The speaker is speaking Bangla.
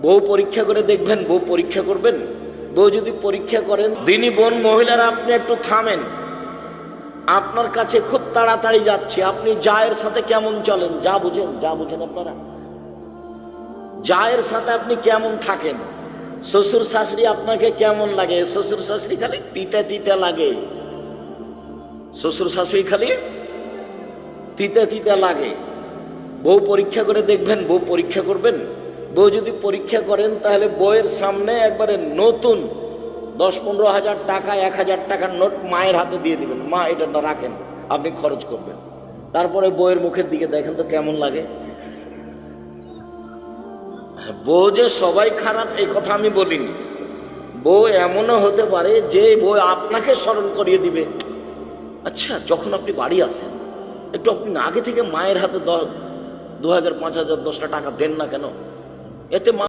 বউ পরীক্ষা করে দেখবেন, বউ পরীক্ষা করবেন। বউ যদি পরীক্ষা করেন, দিনী বোন মহিলারা আপনি একটু থামেন। আপনার কাছে খুব তাড়াতাড়ি যাচ্ছে, আপনি জায়ের সাথে কেমন চলেন, যা বুঝেন আপনারা, জায়ের সাথে আপনি কেমন থাকেন, শ্বশুর শাশুড়ি আপনাকে কেমন লাগে। শ্বশুর শাশুড়ি খালি তিতে তিতে লাগে, শ্বশুর শাশুড়ি খালি তিতে তিতে লাগে। বউ পরীক্ষা করে দেখবেন, বউ পরীক্ষা করবেন। বউ যদি পরীক্ষা করেন তাহলে বউয়ের সামনে একবারে নতুন 10-15 হাজার টাকা, 1000 টাকার নোট মায়ের হাতে দিয়ে দিবেন, মা এটা না রাখেন, আপনি খরচ করবেন। তারপরে বউয়ের মুখের দিকে দেখেন তো কেমন লাগে। বউ যে সবাই খারাপ এই কথা আমি বলিনি। বউ এমনও হতে পারে যে বউ আপনাকে স্মরণ করিয়ে দিবে, আচ্ছা যখন আপনি বাড়ি আসেন একটু আপনি আগে থেকে মায়ের হাতে 2000, 5000, 10টা টাকা দেন না কেন, এতে